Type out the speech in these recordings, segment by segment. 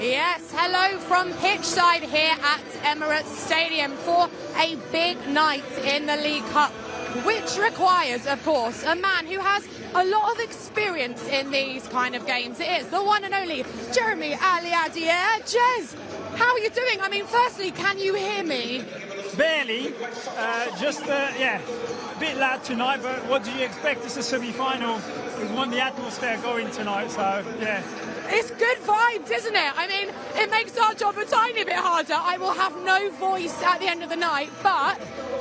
Yes, hello from pitchside here at Emirates Stadium for a big night in the League Cup, which requires, of course, a man who has a lot of experience in these kind of games. It is the one and only Jeremy Aliadier. Jez, how are you doing? I mean, firstly, can you hear me? Barely, yeah, a bit loud tonight, but what do you expect? It's a semi-final. We want the atmosphere going tonight, so yeah. It's good vibes, isn't it? I mean, it makes our job a tiny bit harder. I will have no voice at the end of the night, but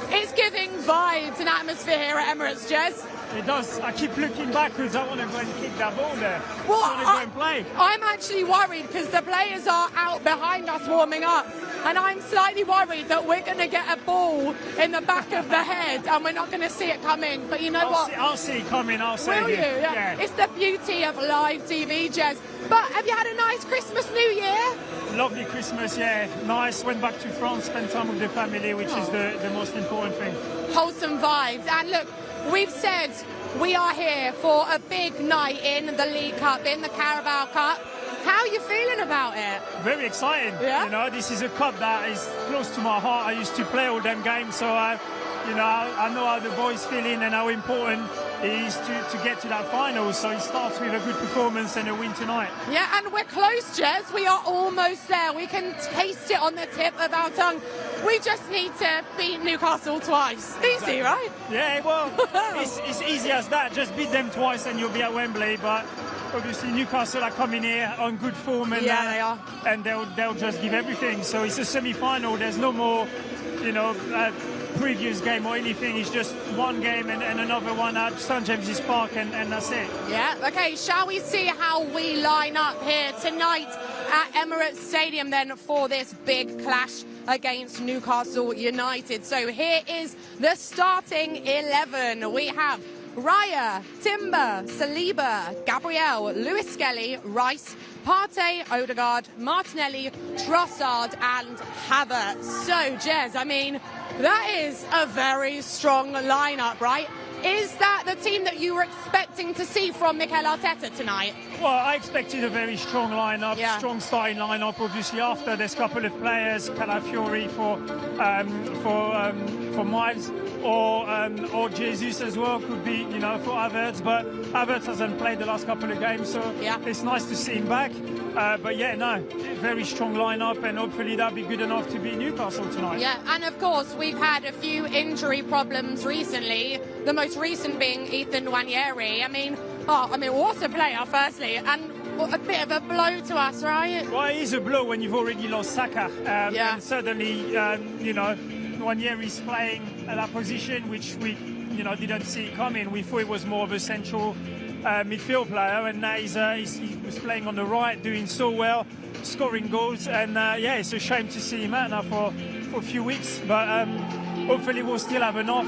it's giving vibes and atmosphere here at Emirates, Jez. It does. I keep looking backwards. I want to go and kick that ball there. Well, I want to go and play. I'm actually worried because the players are out behind us warming up, and I'm slightly worried that we're going to get a ball in the back of the head and we're not going to see it coming. But you know what? I'll see it coming. I'll say it. Will you? Yeah. It's the beauty of live TV, Jez. But have you had a nice Christmas, New Year? Lovely Christmas, yeah. Nice. Went back to France, spent time with the family, which is the most important thing. Wholesome vibes. And look, we've said we are here for a big night in the League Cup, in the Carabao Cup. How are you feeling about it? Very exciting. Yeah? You know, this is a cup that is close to my heart. I used to play all them games, so I know how the boys feeling and how important it is to get to that final. So it starts with a good performance and a win tonight. Yeah, and we're close, Jez. We are almost there. We can taste it on the tip of our tongue. We just need to beat Newcastle twice. Easy, right? Yeah, well, it's easy as that. Just beat them twice and you'll be at Wembley. But obviously Newcastle are coming here on good form, and yeah, they are. And they'll just give everything. So it's a semi-final. There's no more, previous game or anything. It's just one game and another one at St James's Park, and that's it. Yeah, okay, shall we see how we line up here tonight at Emirates Stadium then for this big clash against Newcastle United? So here is the starting 11. We have Raya, Timber, Saliba, Gabriel, Lewis Skelly, Rice, Partey, Odegaard, Martinelli, Trossard and Havertz. So, Jez, I mean, that is a very strong lineup, right? Is that the team that you were expecting to see from Mikel Arteta tonight? Well, I expected a very strong lineup, strong starting lineup. Obviously, after there's a couple of players, Calafiori for Miles, or Jesus as well, could be, for Havertz. But Havertz hasn't played the last couple of games, so it's nice to see him back. But yeah, no, very strong lineup, and hopefully that'll be good enough to beat Newcastle tonight. Yeah, and of course we've had a few injury problems recently. The most recent being Ethan Nwaneri. I mean, what a player, firstly, and a bit of a blow to us, right? Well, it is a blow when you've already lost Saka, and suddenly, Nwaneri's playing at that position, which we, didn't see coming. We thought it was more of a central midfield player, and now he was playing on the right, doing so well, scoring goals, and it's a shame to see him out now for a few weeks, but hopefully we'll still have enough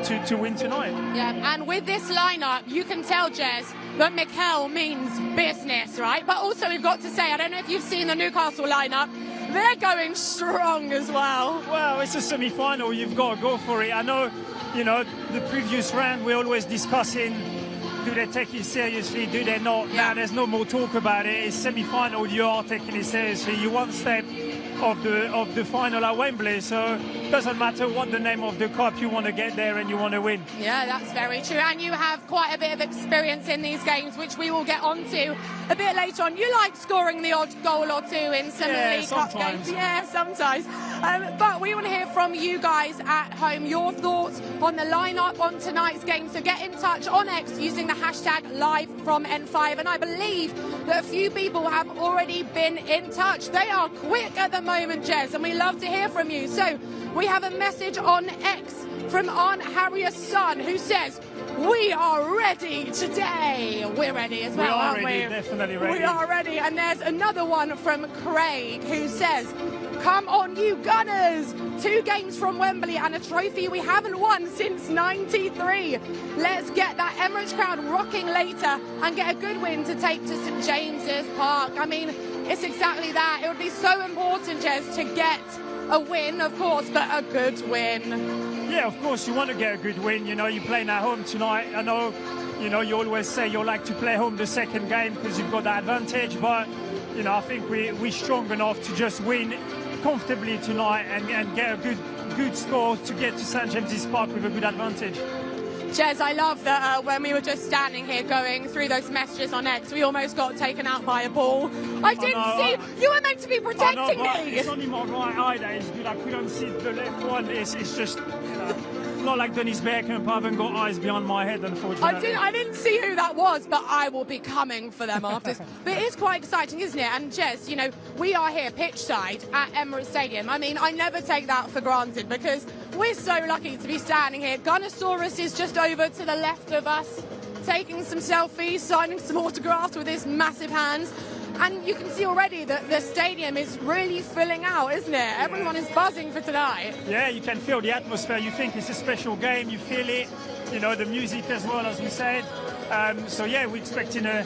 to win tonight. Yeah, and with this lineup, you can tell, Jez, that Mikel means business, right? But also we've got to say, I don't know if you've seen the Newcastle lineup, they're going strong as well. Well, it's a semi-final, you've got to go for it. I know, the previous round we're always discussing, do they take it seriously, do they not? Yeah. Now there's no more talk about it. It's semi-final, you are taking it seriously. You're one step of the final at Wembley, so it doesn't matter what the name of the cup, you want to get there and you want to win. Yeah, that's very true, and you have quite a bit of experience in these games, which we will get onto a bit later on. You like scoring the odd goal or two in some League Cup games. Yeah, sometimes. But we want to hear from you guys at home, your thoughts on the lineup on tonight's game. So get in touch on X using the hashtag #LiveFromN5, and I believe that a few people have already been in touch. They are quick at the moment, Jez, and we love to hear from you. So we have a message on X from Aunt Harriet's son, who says, "We are ready today." We're ready as well, aren't we? Definitely ready. We are ready. And there's another one from Craig, who says, "Come on, you Gunners! 2 games from Wembley and a trophy we haven't won since '93. Let's get that Emirates crowd rocking later and get a good win to take to St James's Park." I mean, it's exactly that. It would be so important, Jez, to get a win, of course, but a good win. Yeah, of course, you want to get a good win. You know, you're playing at home tonight. I know, you know, you always say you like to play home the second game because you've got that advantage, but, you know, I think we're strong enough to just win comfortably tonight and get a good score to get to St James's Park with a good advantage. Jez, I love that when we were just standing here going through those messages on X, we almost got taken out by a ball. I didn't see. You were meant to be protecting me. It's only my right eye that is good. I couldn't see the left one. It's just, you know, not like Dennis Bergkamp. I haven't got eyes behind my head, unfortunately. I didn't see who that was, but I will be coming for them after this. But it is quite exciting, isn't it? And Jez, you know, we are here pitch side at Emirates Stadium. I mean, I never take that for granted because we're so lucky to be standing here. Gunnosaurus is just over to the left of us, taking some selfies, signing some autographs with his massive hands. And you can see already that the stadium is really filling out, isn't it? Everyone is buzzing for tonight. Yeah, you can feel the atmosphere. You think it's a special game. You feel it. You know, the music as well, as we said. So, yeah, we're expecting a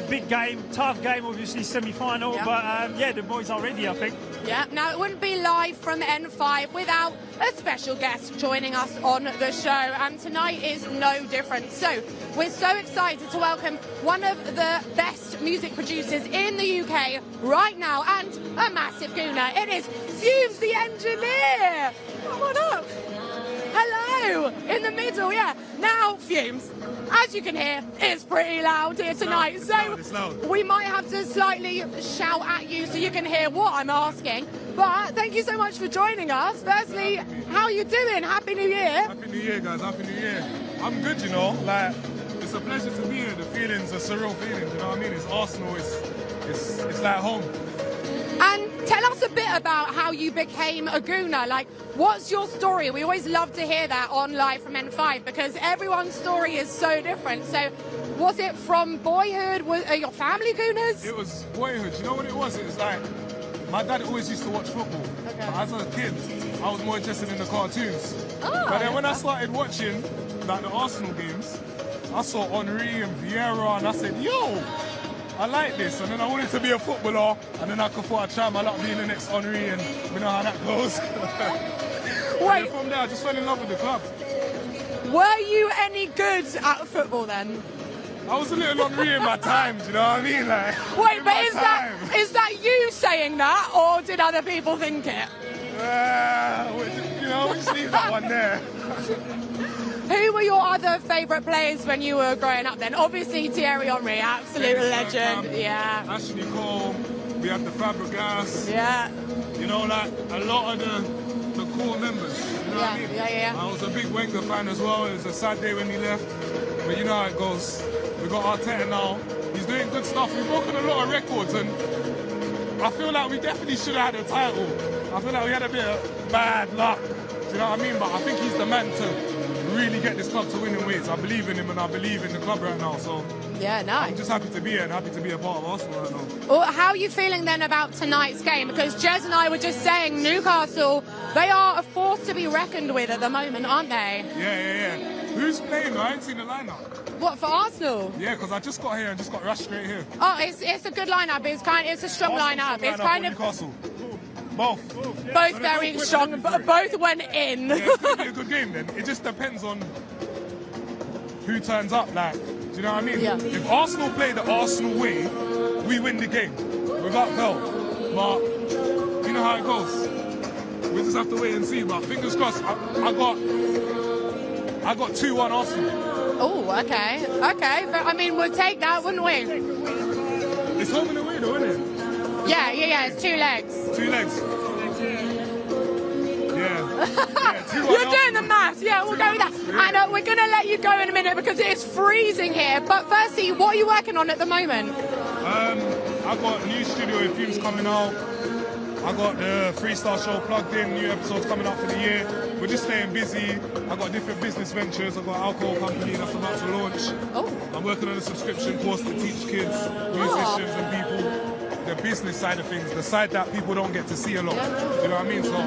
big game, tough game, obviously, semi-final. Yeah. But, yeah, the boys are ready, I think. Yeah, now it wouldn't be live from N5 without a special guest joining us on the show, and tonight is no different. So we're so excited to welcome one of the best music producers in the UK right now, and a massive gooner. It is Fumes the engineer. Come on up. Hello, in the middle, yeah. Now, Fumes, as you can hear, it's pretty loud here tonight, it's loud. We might have to slightly shout at you so you can hear what I'm asking. But thank you so much for joining us. Firstly, how are you doing? Happy New Year. Happy New Year, guys. Happy New Year. I'm good, you know. Like, it's a pleasure to be here. The feelings are surreal feelings, you know what I mean? It's Arsenal. It's like home. And tell us a bit about how you became a gooner. Like, what's your story? We always love to hear that on Live from N5 because everyone's story is so different. So, was it from boyhood? Are your family gooners? It was boyhood. You know what it was? It was like, my dad always used to watch football. Okay. But as a kid, I was more interested in the cartoons. Oh, but then when I started watching like the Arsenal games, I saw Henry and Vieira and I said, yo, I like this. And then I wanted to be a footballer, and then I thought I'd try my luck being the next Henry, and we know how that goes. Wait. From there, I just fell in love with the club. Were you any good at football then? I was a little Henry in my times, you know what I mean? Like, wait, but is that you saying that, or did other people think it? You know, we just leave that one there. Who were your other favourite players when you were growing up then? Obviously Thierry Henry, absolute legend. Bergkamp, yeah. Ashley Cole, we had the Fabregas. Yeah. You know, like a lot of the core members. You know what I mean? Yeah. I was a big Wenger fan as well. It was a sad day when he left. But you know how it goes. We got Arteta now. He's doing good stuff. We've broken a lot of records, and I feel like we definitely should have had a title. I feel like we had a bit of bad luck. Do you know what I mean? But I think he's the man to really get this club to winning ways. I believe in him and I believe in the club right now. So yeah, nice. I'm just happy to be here and happy to be a part of Arsenal right now. Well, how are you feeling then about tonight's game? Because Jez and I were just saying Newcastle, they are a force to be reckoned with at the moment, aren't they? Yeah. Who's playing? I ain't seen the lineup. What, for Arsenal? Yeah, because I just got here and just got rushed straight here. Oh, it's a good lineup. It's a strong lineup. It's kind of Newcastle. Both. Both very strong, but both went in. Yeah, it's going to be a good game then. It just depends on who turns up, like, do you know what I mean? Yeah. If Arsenal play the Arsenal way, we win the game, without fail. But, you know how it goes. We just have to wait and see, but fingers crossed, I got 2-1 Arsenal. Oh, okay. But, I mean, we'll take that, wouldn't we? It's home and away though, isn't it? Yeah, it's 2 legs. 2 legs. Yeah. 2-1 You're doing the maths. Yeah, we'll go with that. Yeah. And we're going to let you go in a minute because it's freezing here. But firstly, what are you working on at the moment? I got a new studio with Fumes coming out. I got the Freestyle show plugged in, new episodes coming out for the year. We're just staying busy. I got different business ventures. I got an alcohol company that's about to launch. Oh. I'm working on a subscription course to teach kids, musicians and people the business side of things, the side that people don't get to see a lot. Do you know what I mean? So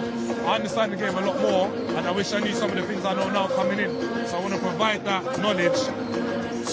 I understand the game a lot more, and I wish I knew some of the things I know now coming in. So I want to provide that knowledge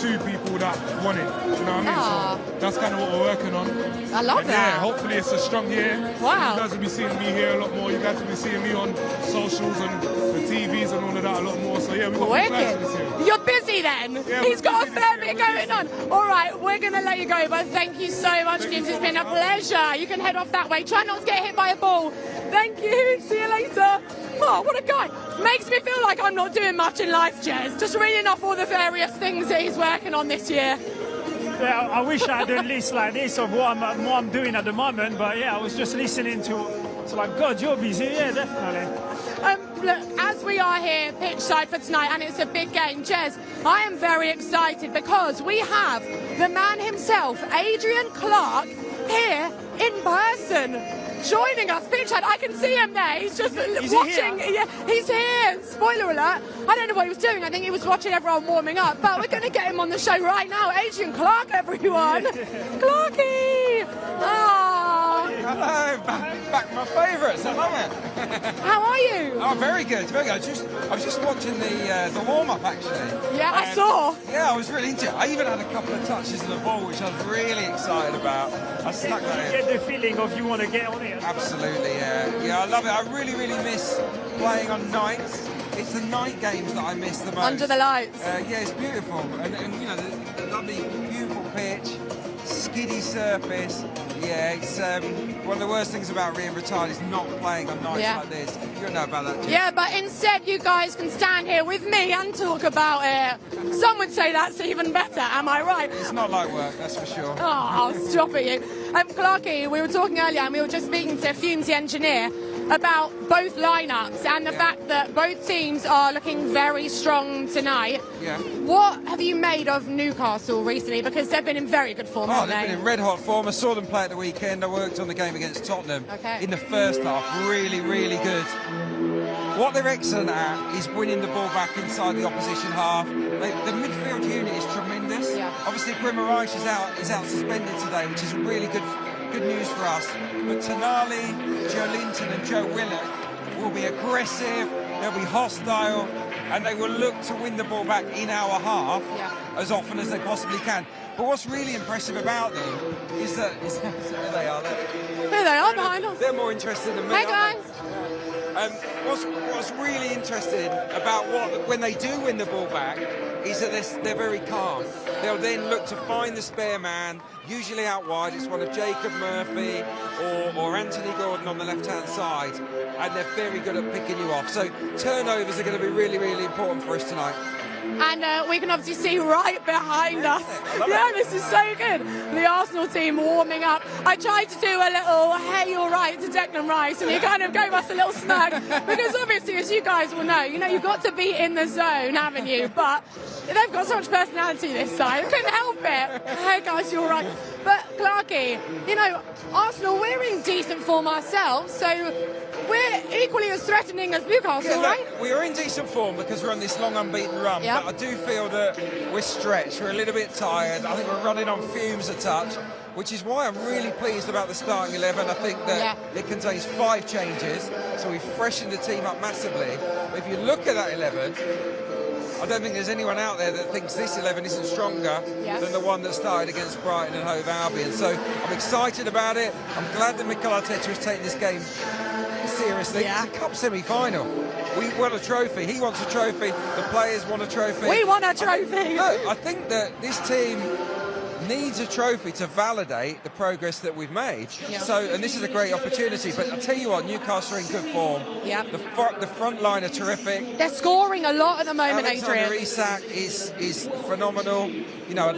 two people that want it. Do you know what I mean? So that's kind of what we're working on. I love that. Yeah, hopefully it's a strong year. Wow. You guys will be seeing me here a lot more. You guys will be seeing me on socials and the TVs and all of that a lot more. So yeah, we've got big plans this year. You're busy then. Yeah, He's got a fair bit going on. All right, we're going to let you go, but thank you so much, Fumes. It's been a pleasure. You can head off that way. Try not to get hit by a ball. Thank you. See you later. Oh, what a guy. Makes me feel like I'm not doing much in life, Jez. Just reading off all the various things that he's working on this year. Yeah, I wish I had a list like this of what I'm doing at the moment, but yeah, I was just listening to like, God, you're busy. Yeah, definitely. Look, as we are here pitch side for tonight, and it's a big game, Jez, I am very excited because we have the man himself, Adrian Clark, here in person, joining us pitch side. I can see him there. He's just watching. Yeah, he's here. Spoiler alert. I don't know what he was doing. I think he was watching everyone warming up. But we're going to get him on the show right now. Adrian Clark, everyone. Clarky. Hello, back my favourites. I love it. How are you? Oh, very good, very good. I was just watching the warm-up actually. Yeah, I saw. Yeah, I was really into it. I even had a couple of touches of the ball, which I was really excited about. I stuck that in. You get the feeling of you want to get on it. Absolutely, yeah. Yeah, I love it. I really, really miss playing on nights. It's the night games that I miss the most. Under the lights. Yeah, it's beautiful. And you know, the lovely, beautiful pitch, skiddy surface. Yeah, it's one of the worst things about being retired is not playing on nights like this. You don't know about that, do you? Yeah, but instead you guys can stand here with me and talk about it. Some would say that's even better, am I right? It's not like work, that's for sure. Oh, stop it, you. Clarky, we were talking earlier and we were just speaking to Fumes, the engineer, about both lineups and the fact that both teams are looking very strong tonight. Yeah. What have you made of Newcastle recently? Because they've been in very good form, haven't they? They've been in red hot form. I saw them play at the weekend. I worked on the game against Tottenham in the first half. Really, really good. What they're excellent at is winning the ball back inside the opposition half. The midfield unit is tremendous. Yeah. Obviously, Wright is out suspended today, which is really good news for us. But Tonali, Joe Linton and Joe Willock will be aggressive, they'll be hostile, and they will look to win the ball back in our half as often as they possibly can. But what's really impressive about them is that there they are. Here they are behind us. They're more interested than me. Hey guys. What's really interesting about when they do win the ball back is that they're very calm. They'll then look to find the spare man, usually out wide. It's one of Jacob Murphy or Anthony Gordon on the left-hand side, and they're very good at picking you off. So turnovers are going to be really, really important for us tonight. And we can obviously see right behind us. Yeah, this is so good. The Arsenal team warming up. I tried to do a little, hey, you're right, to Declan Rice, and he kind of gave us a little smirk. Because obviously, as you guys will know, you've got to be in the zone, haven't you? But they've got so much personality this side. I couldn't help it. Hey, guys, you're right. But, Clarky, Arsenal, we're in decent form ourselves, so we're equally as threatening as Newcastle, right? We are in decent form because we're on this long unbeaten run, but I do feel that we're stretched, we're a little bit tired. I think we're running on fumes a touch, which is why I'm really pleased about the starting 11. I think that it contains 5 changes, so we've freshened the team up massively. But if you look at that 11, I don't think there's anyone out there that thinks this 11 isn't stronger than the one that started against Brighton and Hove Albion. So I'm excited about it. I'm glad that Mikel Arteta has taken this game seriously. It's a cup semi-final. We want a trophy. He wants a trophy. The players want a trophy. We want a trophy. I think that this team needs a trophy to validate the progress that we've made. And this is a great opportunity. But I'll tell you what, Newcastle are in good form. The front line are terrific. They're scoring a lot at the moment, Adrian. Alexander Isak is phenomenal. I'd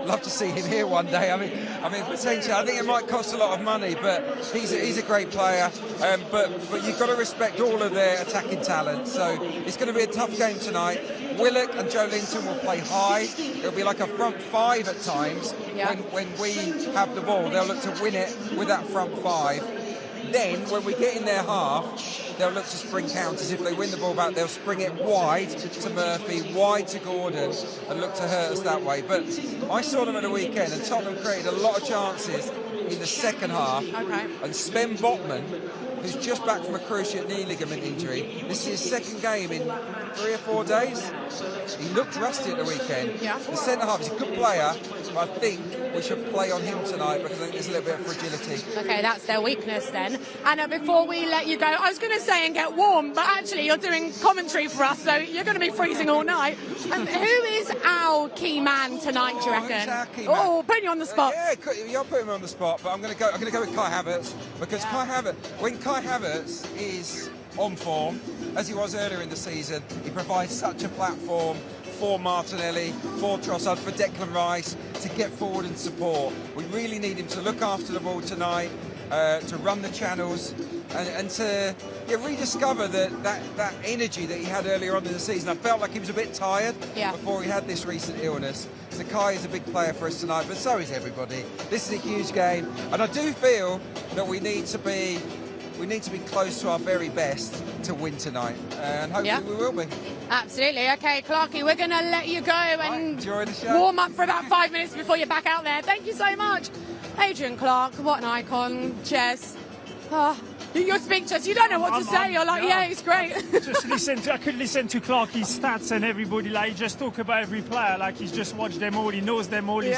love to see him here one day. I mean, potentially, I think it might cost a lot of money, but he's a great player. But you've got to respect all of their attacking talent. So it's going to be a tough game tonight. Willock and Joe Linton will play high. It'll be like a front 5 at times. When we have the ball, they'll look to win it with that front 5. Then, when we get in their half, they'll look to spring counters. If they win the ball back, they'll spring it wide to Murphy, wide to Gordon, and look to hurt us that way. But I saw them at the weekend, and Tottenham created a lot of chances in the second half. And Sven Botman who's just back from a cruciate knee ligament injury. This is his second game in 3 or 4 days. He looked rusty at the weekend. Yeah. The centre-half is a good player, but I think we should play on him tonight because I think there's a little bit of fragility. Okay, that's their weakness then. And before we let you go, I was going to say and get warm, but actually you're doing commentary for us, so you're going to be freezing all night. Who is our key man tonight, do you reckon? Who's our key man? Oh, putting you on the spot. Yeah, you're putting me on the spot, but I'm going to go with Kai Havertz because when Kai Havertz is on form, as he was earlier in the season, he provides such a platform for Martinelli, for Trossard, for Declan Rice to get forward and support. We really need him to look after the ball tonight, to run the channels, and to rediscover that energy that he had earlier on in the season. I felt like he was a bit tired before he had this recent illness. So Kai is a big player for us tonight, but so is everybody. This is a huge game, and I do feel that we need to be close to our very best to win tonight, and hopefully we will be. Absolutely. Okay, Clarky, we're going to let you go and enjoy the show. Warm up for about 5 minutes before you're back out there. Thank you so much. Adrian Clark, what an icon. Jez. You're speechless. You don't know what to say. You're like, yeah, he's great. I could listen to Clarky's stats and everybody, like, just talk about every player, like he's just watched them all, he knows them all. It's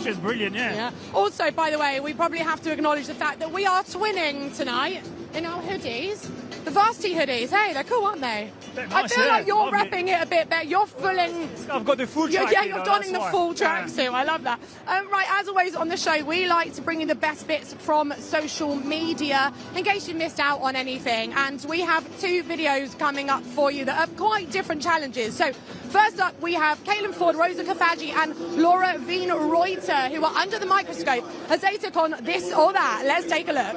just brilliant, yeah. Also, by the way, we probably have to acknowledge the fact that we are twinning tonight in our hoodies. The varsity hoodies, hey, they're cool, aren't they? Nice, I feel like you're repping it a bit better. You're fulling... I've got the full track. Yeah, you're donning the full tracksuit. I love that. Right, as always on the show, we like to bring you the best bits from social media in case you missed out on anything. And we have 2 videos coming up for you that are quite different challenges. So first up, we have Caelan Ford, Rosa Kafaji and Laura Veen Reuter, who are under the microscope as they took on this or that. Let's take a look.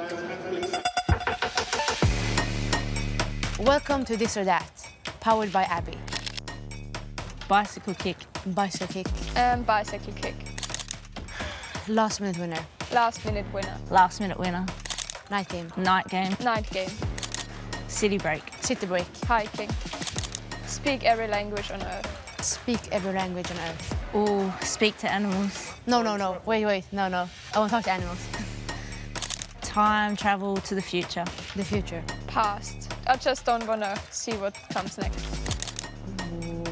Welcome to This or That, powered by Abby. Bicycle kick. Bicycle kick. Bicycle kick. Last minute winner. Last minute winner. Last minute winner. Night game. Night game. Night game. City break. City break. Hiking. Speak every language on earth. Speak every language on earth. Oh, speak to animals. No. Wait. No. I won't talk to animals. Time travel to the future. The future. Past. I just don't want to see what comes next. Ooh.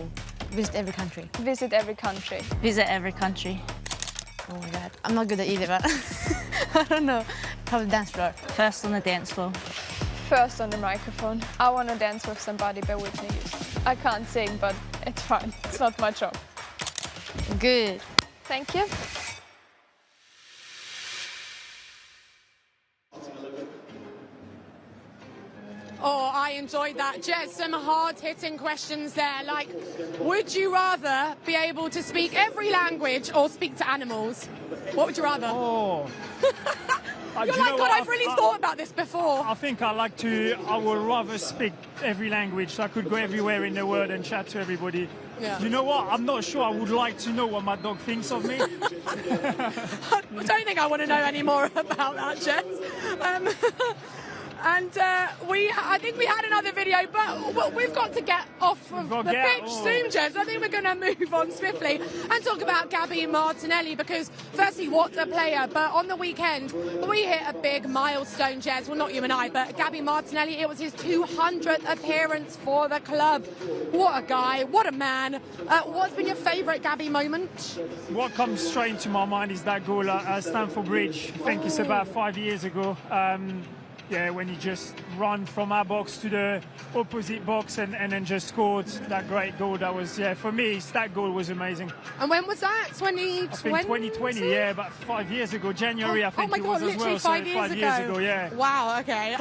Visit every country. Visit every country. Visit every country. Oh my God. I'm not good at either, but I don't know. Probably dance floor. First on the dance floor. First on the microphone. I want to dance with somebody by Whitney Houston. I can't sing, but it's fine. It's not my job. Good. Thank you. Oh, I enjoyed that. Jez, some hard-hitting questions there. Like, would you rather be able to speak every language or speak to animals? What would you rather? Oh. You're like, God, I've really thought about this before. I think I would rather speak every language. So I could go everywhere in the world and chat to everybody. Yeah. You know what? I'm not sure I would like to know what my dog thinks of me. I don't think I want to know any more about that, Jez. I think we had another video, but we've got to get off of the pitch soon, Jez. I think we're going to move on swiftly and talk about Gabby Martinelli because, firstly, what a player. But on the weekend, we hit a big milestone, Jez. Well, not you and I, but Gabby Martinelli. It was his 200th appearance for the club. What a guy. What a man. What's been your favourite Gabby moment? What comes straight into my mind is that goal at Stamford Bridge. I think it's about 5 years ago. Yeah, when he just ran from our box to the opposite box and then just scored that great goal. That was, for me, that goal was amazing. And when was that? 2020? I think 2020, yeah, about 5 years ago. January, I think it was as well. Five years ago, yeah. Wow, okay.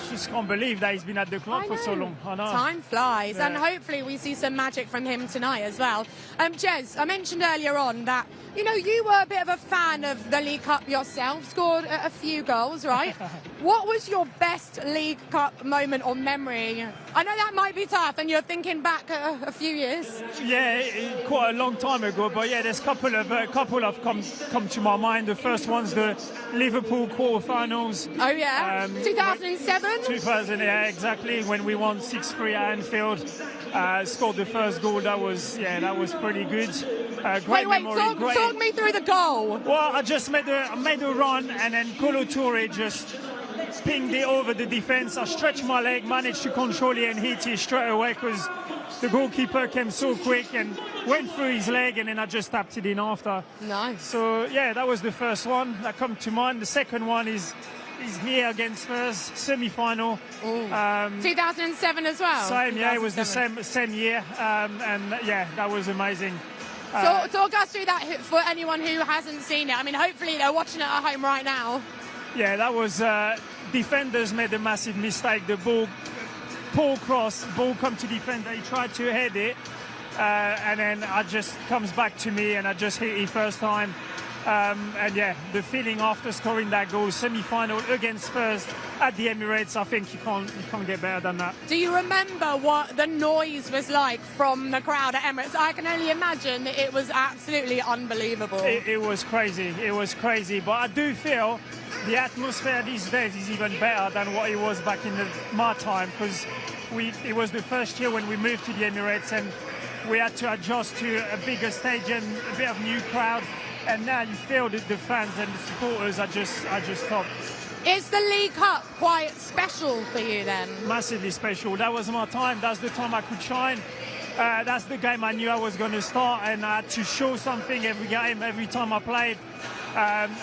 Just can't believe that he's been at the club for so long. I know. Time flies, and hopefully we see some magic from him tonight as well. Jez, I mentioned earlier on that, you know, you were a bit of a fan of the League Cup yourself, scored a few goals, right? What was your best League Cup moment or memory? I know that might be tough, and you're thinking back a few years. Yeah, quite a long time ago, but yeah, there's a couple have come to my mind. The first one's the Liverpool quarterfinals. Oh yeah, 2007. 2000, yeah, exactly. When we won 6-3 at Anfield, scored the first goal. That was pretty good. Great memory. Talk me through the goal. Well, I just made a run, and then Kolo Touré just pinged it over the defence. I stretched my leg, managed to control it and hit it straight away because the goalkeeper came so quick and went through his leg, and then I just tapped it in after. Nice. So yeah, that was the first one that come to mind. The second one is here against Spurs, semi-final. 2007 as well. Same, yeah, it was the same year, and yeah, that was amazing. So talk us through that for anyone who hasn't seen it. I mean, hopefully they're watching it at home right now. Yeah, that was defenders made a massive mistake. The ball, poor cross, ball come to defender. He tried to head it, and then it just comes back to me, and I just hit it first time. And yeah, the feeling after scoring that goal, semi-final against Spurs at the Emirates, I think you can't get better than that. Do you remember what the noise was like from the crowd at Emirates? I can only imagine that it was absolutely unbelievable. It was crazy. It was crazy. But I do feel the atmosphere these days is even better than what it was back in my time, because it was the first year when we moved to the Emirates and we had to adjust to a bigger stage and a bit of new crowd. And now you feel that the fans and the supporters are just top. Is the League Cup quite special for you then? Massively special. That was my time. That's the time I could shine. That's the game I knew I was going to start, and I had to show something every game, every time I played.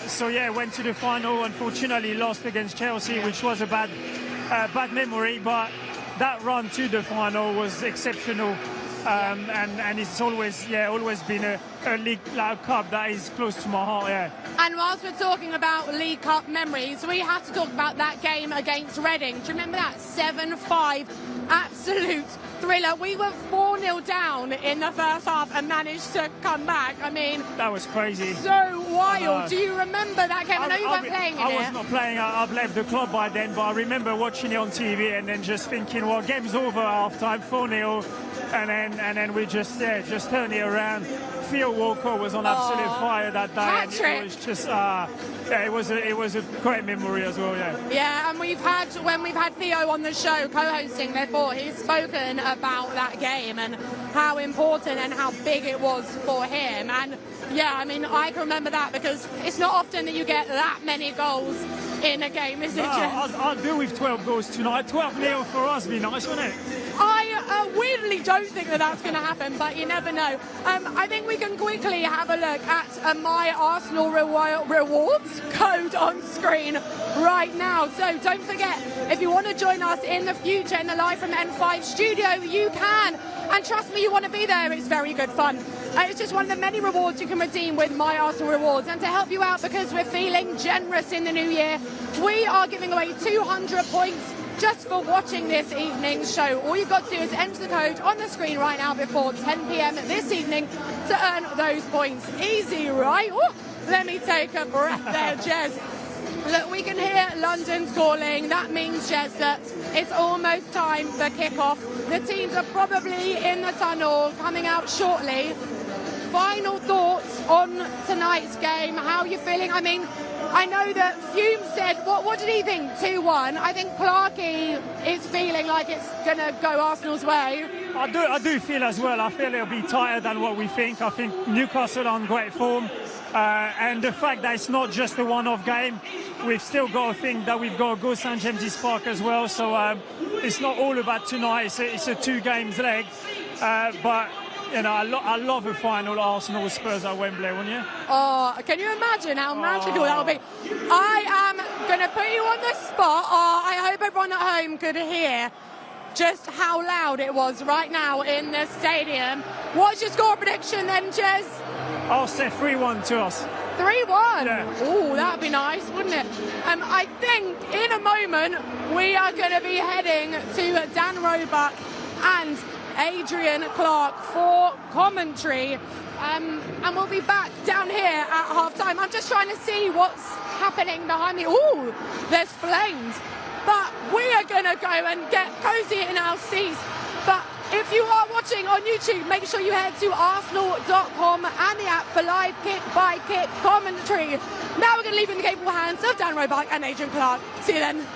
So yeah, went to the final. Unfortunately, lost against Chelsea, which was a bad memory. But that run to the final was exceptional. And it's always been a League Cup that is close to my heart, yeah. And whilst we're talking about League Cup memories, we have to talk about that game against Reading. Do you remember that? 7-5, absolute thriller. We were 4-0 down in the first half and managed to come back. I mean, that was crazy. So wild. Do you remember that game? I know you weren't playing in it. I was not playing. I've left the club by then, but I remember watching it on TV and then just thinking, well, game's over at half-time, 4-0. And then we just turned it around. Theo Walker was on absolute fire that day. And it was just, it was a great memory as well, yeah. Yeah, and when we've had Theo on the show co-hosting before, he's spoken about that game and how important and how big it was for him. And yeah, I mean, I can remember that because it's not often that you get that many goals in a game, is it? I'll do with 12 goals tonight. 12-0 for us would be nice, wouldn't it? I weirdly don't think that that's going to happen, but you never know. I think we can quickly have a look at my Arsenal rewards code on screen right now. So don't forget, if you want to join us in the future in the Live from N5 studio, you can. And trust me, you want to be there. It's very good fun. It's just one of the many rewards you can redeem with My Arsenal Rewards. And to help you out, because we're feeling generous in the new year, we are giving away 200 points just for watching this evening's show. All you've got to do is enter the code on the screen right now before 10 p.m. this evening to earn those points. Easy, right? Ooh, let me take a breath there, Jez. Look, we can hear London's calling. That means, Jez, that it's almost time for kickoff. The teams are probably in the tunnel, coming out shortly. Final thoughts on tonight's game. How are you feeling? I mean, I know that Fumes said, what did he think? 2-1. I think Clarkey is feeling like it's going to go Arsenal's way. I do feel as well. I feel it'll be tighter than what we think. I think Newcastle are on great form. And the fact that it's not just a one-off game, we've still got to think that we've got to go St James's Park as well. So it's not all about tonight. It's a 2 games leg. But you know, I love a final Arsenal Spurs at Wembley, wouldn't you? Oh, can you imagine how magical that would be? I am going to put you on the spot. Oh, I hope everyone at home could hear just how loud it was right now in the stadium. What's your score prediction then, Jez? I'll say 3-1 to us. 3-1? Yeah. Oh, that'd be nice, wouldn't it? I think in a moment we are going to be heading to Dan Roebuck and Adrian Clark for commentary, and we'll be back down here at half-time. I'm just trying to see what's happening behind me. Ooh, there's flames. But we are going to go and get cosy in our seats. But if you are watching on YouTube, make sure you head to arsenal.com and the app for live kick-by-kick commentary. Now we're going to leave in the capable hands of Dan Roebuck and Adrian Clark. See you then.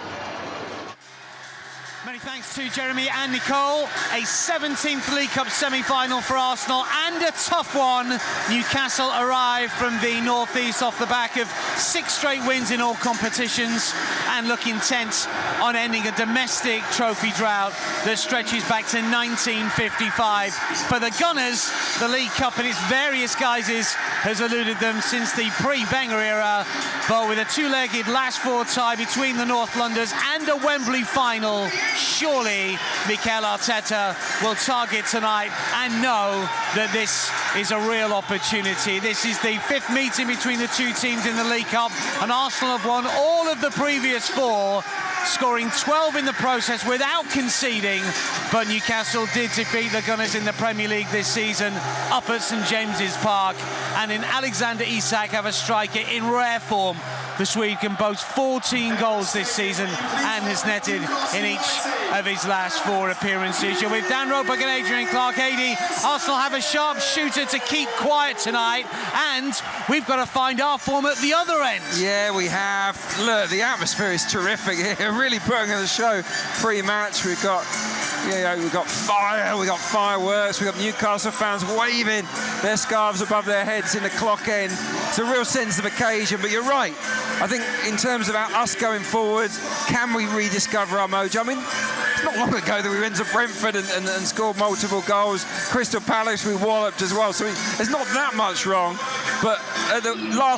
Many thanks to Jeremy and Nicole. A 17th League Cup semi-final for Arsenal, and a tough one. Newcastle arrived from the northeast off the back of 6 straight wins in all competitions and look intent on ending a domestic trophy drought that stretches back to 1955. For the Gunners, the League Cup in its various guises has eluded them since the pre-Wenger era, but with a 2-legged last 4 tie between the North Londoners and a Wembley final, surely Mikel Arteta will target tonight and know that this is a real opportunity. This is the 5th meeting between the two teams in the League Cup, and Arsenal have won all of the previous 4, scoring 12 in the process without conceding. But Newcastle did defeat the Gunners in the Premier League this season up at St James's Park, and in Alexander Isak have a striker in rare form. The Swede can boast 14 goals this season and has netted in each of his last 4 appearances. You're with Dan Roebuck and Adrian Clark-Adey. Arsenal have a sharp shooter to keep quiet tonight, and we've got to find our form at the other end. Yeah, we have. Look, the atmosphere is terrific here. Really putting on the show pre-match. We've got fire, we've got fireworks, we've got Newcastle fans waving their scarves above their heads in the clock end. It's a real sense of occasion, but you're right. I think in terms of us going forward, can we rediscover our mojo? I mean, it's not long ago that we went to Brentford and scored multiple goals. Crystal Palace we walloped as well, so there's not that much wrong. But at the last